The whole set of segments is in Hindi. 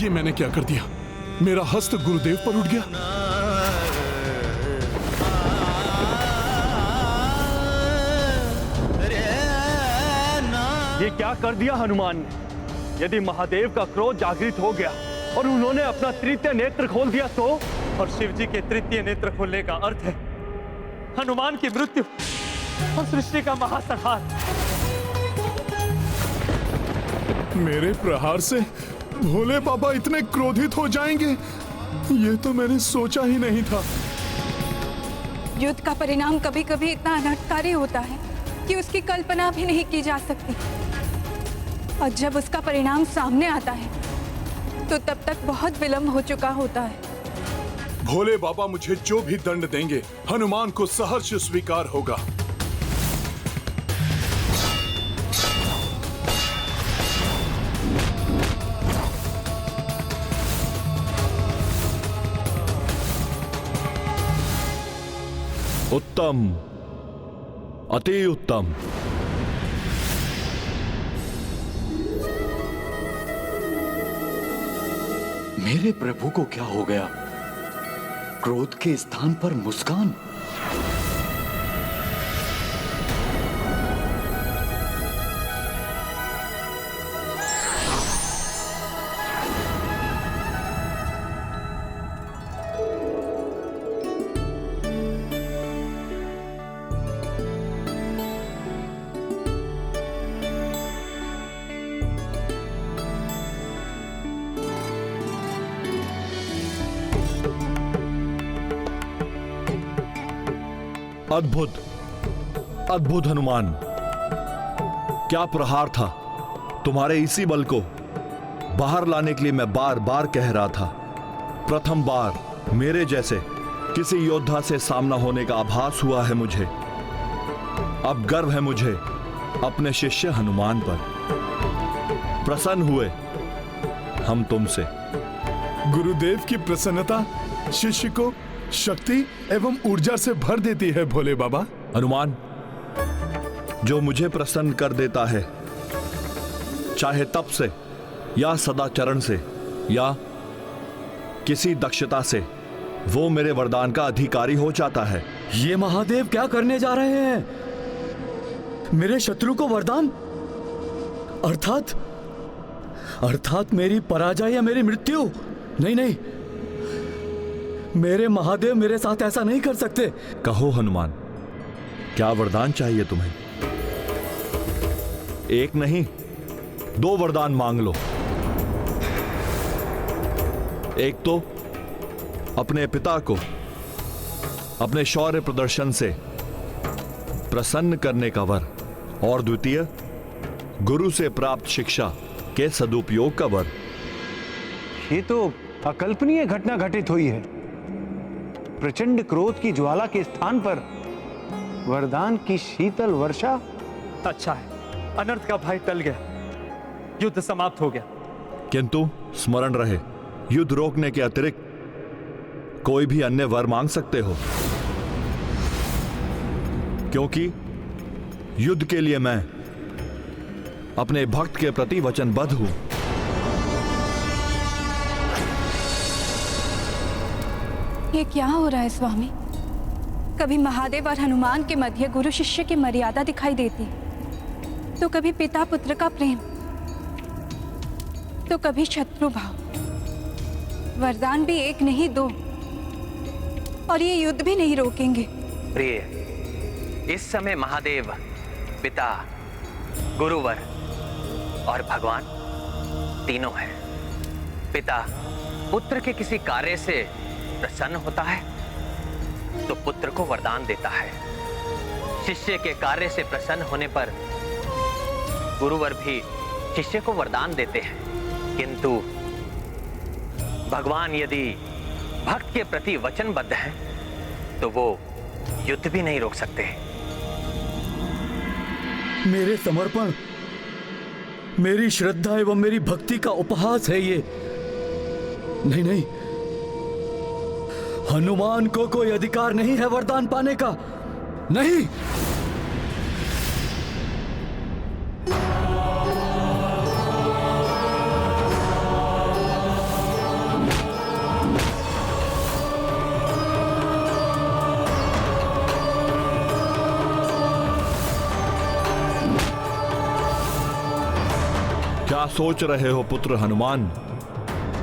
ये मैंने क्या कर दिया? मेरा हस्त गुरुदेव पर उठ गया। ये क्या कर दिया हनुमान ने? यदि महादेव का क्रोध जागृत हो गया और उन्होंने अपना तृतीय नेत्र खोल दिया तो? और शिव जी के तृतीय नेत्र खोलने का अर्थ है हनुमान की मृत्यु और सृष्टि का महासंहार। मेरे प्रहार से भोले बाबा इतने क्रोधित हो जाएंगे, ये तो मैंने सोचा ही नहीं था। युद्ध का परिणाम कभी कभी इतना अनर्थकारी होता है कि उसकी कल्पना भी नहीं की जा सकती, और जब उसका परिणाम सामने आता है तो तब तक बहुत विलंब हो चुका होता है। भोले बाबा मुझे जो भी दंड देंगे हनुमान को सहर्ष स्वीकार होगा। उत्तम, अति उत्तम। मेरे प्रभु को क्या हो गया? क्रोध के स्थान पर मुस्कान। अद्भुत, अद्भुत हनुमान, क्या प्रहार था! तुम्हारे इसी बल को बाहर लाने के लिए मैं बार बार कह रहा था। प्रथम बार मेरे जैसे किसी योद्धा से सामना होने का आभास हुआ है मुझे। अब गर्व है मुझे अपने शिष्य हनुमान पर। प्रसन्न हुए हम तुमसे। गुरुदेव की प्रसन्नता शिष्य को शक्ति एवं ऊर्जा से भर देती है भोले बाबा। हनुमान, जो मुझे प्रसन्न कर देता है, चाहे तप से या सदाचरण से या किसी दक्षता से, वो मेरे वरदान का अधिकारी हो जाता है। ये महादेव क्या करने जा रहे हैं? मेरे शत्रु को वरदान? अर्थात मेरी पराजय या मेरी मृत्यु? नहीं नहीं, मेरे महादेव मेरे साथ ऐसा नहीं कर सकते। कहो हनुमान, क्या वरदान चाहिए तुम्हें? एक नहीं, 2 वरदान मांग लो। एक तो अपने पिता को अपने शौर्य प्रदर्शन से प्रसन्न करने का वर, और द्वितीय गुरु से प्राप्त शिक्षा के सदुपयोग का वर। ये तो अकल्पनीय घटना घटित हुई है। प्रचंड क्रोध की ज्वाला के स्थान पर वरदान की शीतल वर्षा। अच्छा है, अनर्थ का भय टल गया, युद्ध समाप्त हो गया। किंतु स्मरण रहे, युद्ध रोकने के अतिरिक्त कोई भी अन्य वर मांग सकते हो, क्योंकि युद्ध के लिए मैं अपने भक्त के प्रति वचनबद्ध हूं। ये क्या हो रहा है स्वामी? कभी महादेव और हनुमान के मध्य गुरु शिष्य की मर्यादा दिखाई देती, तो कभी पिता पुत्र का प्रेम, तो कभी शत्रु भाव। वरदान भी एक नहीं 2, और ये युद्ध भी नहीं रोकेंगे। प्रिय, इस समय महादेव पिता, गुरुवर और भगवान तीनों हैं। पिता पुत्र के किसी कार्य से प्रसन्न होता है तो पुत्र को वरदान देता है। शिष्य के कार्य से प्रसन्न होने पर गुरुवर भी शिष्य को वरदान देते हैं, किंतु भगवान यदि भक्त के प्रति वचनबद्ध हैं तो वो युद्ध भी नहीं रोक सकते। मेरे समर्पण, मेरी श्रद्धा एवं मेरी भक्ति का उपहास है ये। नहीं नहीं, हनुमान को कोई अधिकार नहीं है वरदान पाने का। नहीं। क्या सोच रहे हो पुत्र हनुमान?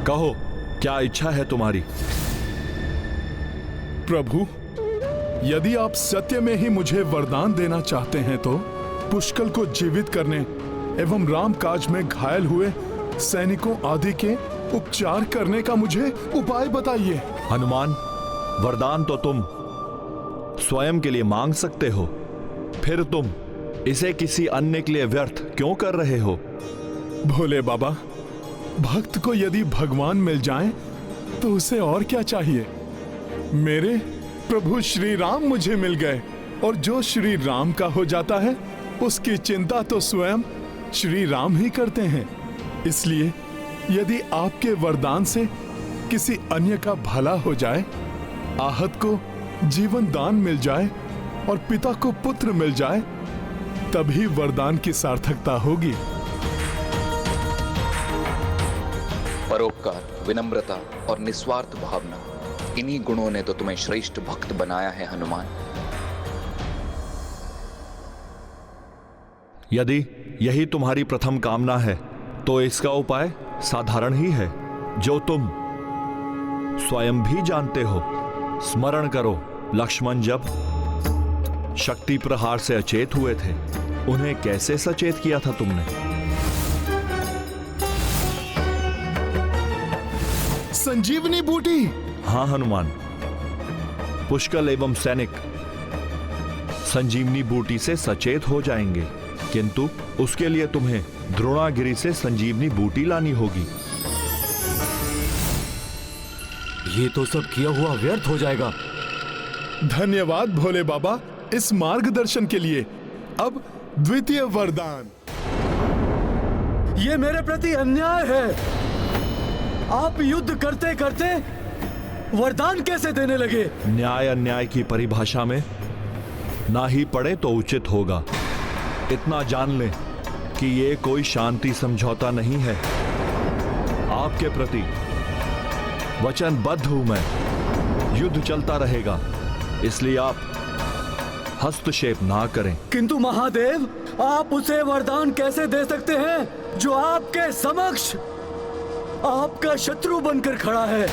कहो, क्या इच्छा है तुम्हारी? प्रभु, यदि आप सत्य में ही मुझे वरदान देना चाहते हैं तो पुष्कल को जीवित करने एवं राम काज में घायल हुए सैनिकों आदि के उपचार करने का मुझे उपाय बताइए। हनुमान, वरदान तो तुम स्वयं के लिए मांग सकते हो, फिर तुम इसे किसी अन्य के लिए व्यर्थ क्यों कर रहे हो? भोले बाबा, भक्त को यदि भगवान मिल जाएं, तो उसे और क्या चाहिए? मेरे प्रभु श्री राम मुझे मिल गए, और जो श्री राम का हो जाता है उसकी चिंता तो स्वयं श्री राम ही करते हैं। इसलिए यदि आपके वरदान से किसी अन्य का भला हो जाए, आहत को जीवन दान मिल जाए और पिता को पुत्र मिल जाए, तभी वरदान की सार्थकता होगी। परोपकार, विनम्रता और निस्वार्थ भावना, इन्हीं गुणों ने तो तुम्हें श्रेष्ठ भक्त बनाया है हनुमान। यदि यही तुम्हारी प्रथम कामना है तो इसका उपाय साधारण ही है, जो तुम स्वयं भी जानते हो। स्मरण करो, लक्ष्मण जब शक्ति प्रहार से अचेत हुए थे, उन्हें कैसे सचेत किया था तुमने? संजीवनी बूटी। हाँ हनुमान, पुष्कल एवं सैनिक संजीवनी बूटी से सचेत हो जाएंगे, किंतु उसके लिए तुम्हें द्रोणागिरी से संजीवनी बूटी लानी होगी। ये तो सब किया हुआ व्यर्थ हो जाएगा। धन्यवाद भोले बाबा इस मार्गदर्शन के लिए। अब द्वितीय वरदान। ये मेरे प्रति अन्याय है। आप युद्ध करते करते वरदान कैसे देने लगे? न्याय अन्याय की परिभाषा में ना ही पड़े तो उचित होगा। इतना जान लें कि ये कोई शांति समझौता नहीं है। आपके प्रति वचनबद्ध हूं मैं। युद्ध चलता रहेगा, इसलिए आप हस्तक्षेप ना करें। किंतु महादेव, आप उसे वरदान कैसे दे सकते हैं जो आपके समक्ष आपका शत्रु बनकर खड़ा है?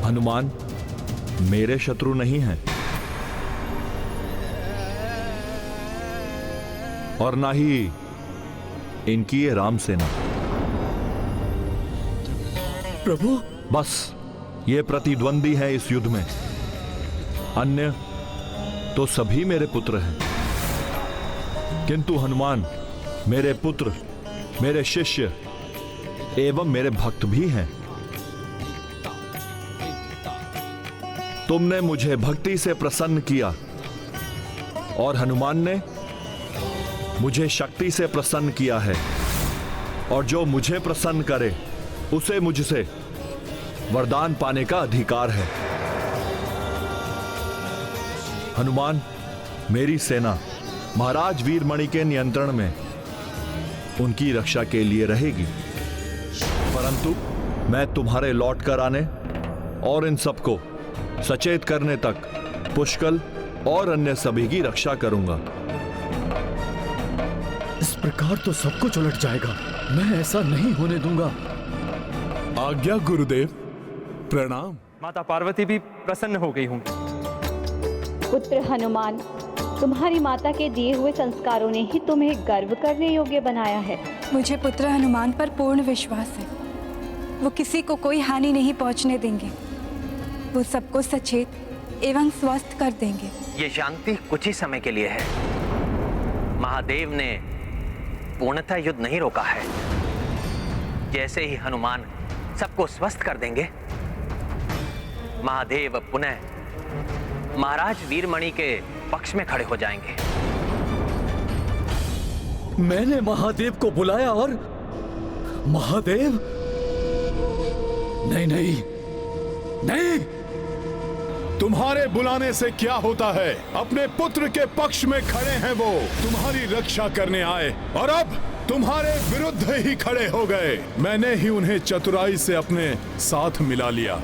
हनुमान मेरे शत्रु नहीं हैं, और ना ही इनकी ये राम सेना। प्रभु, बस ये प्रतिद्वंदी है इस युद्ध में, अन्य तो सभी मेरे पुत्र हैं। किंतु हनुमान मेरे पुत्र, मेरे शिष्य एवं मेरे भक्त भी हैं। तुमने मुझे भक्ति से प्रसन्न किया और हनुमान ने मुझे शक्ति से प्रसन्न किया है, और जो मुझे प्रसन्न करे उसे मुझसे वरदान पाने का अधिकार है। हनुमान, मेरी सेना महाराज वीरमणि के नियंत्रण में उनकी रक्षा के लिए रहेगी, परंतु मैं तुम्हारे लौट कर आने और इन सबको सचेत करने तक पुष्कल और अन्य सभी की रक्षा करूंगा। इस प्रकार तो सब कुछ उलट जाएगा। मैं ऐसा नहीं होने दूंगा। आज्ञा गुरुदेव, प्रणाम। माता पार्वती भी प्रसन्न हो गई होंगी। पुत्र हनुमान, तुम्हारी माता के दिए हुए संस्कारों ने ही तुम्हें गर्व करने योग्य बनाया है। मुझे पुत्र हनुमान पर पूर्ण विश्वास है। वो किसी को कोई हानि नहीं पहुंचने देंगे। वो सबको सचेत एवं स्वस्थ कर देंगे। ये शांति कुछ ही समय के लिए है। महादेव ने पूर्णतः युद्ध नहीं रोका है। जैसे ही हनुमान सबको स्वस्थ कर देंगे, महादेव पुनः महाराज वीरमणि के पक्ष में खड़े हो जाएंगे। मैंने महादेव को बुलाया और महादेव नहीं नहीं नहीं। तुम्हारे बुलाने से क्या होता है? अपने पुत्र के पक्ष में खड़े हैं वो, तुम्हारी रक्षा करने आए और अब तुम्हारे विरुद्ध ही खड़े हो गए। मैंने ही उन्हें चतुराई से अपने साथ मिला लिया।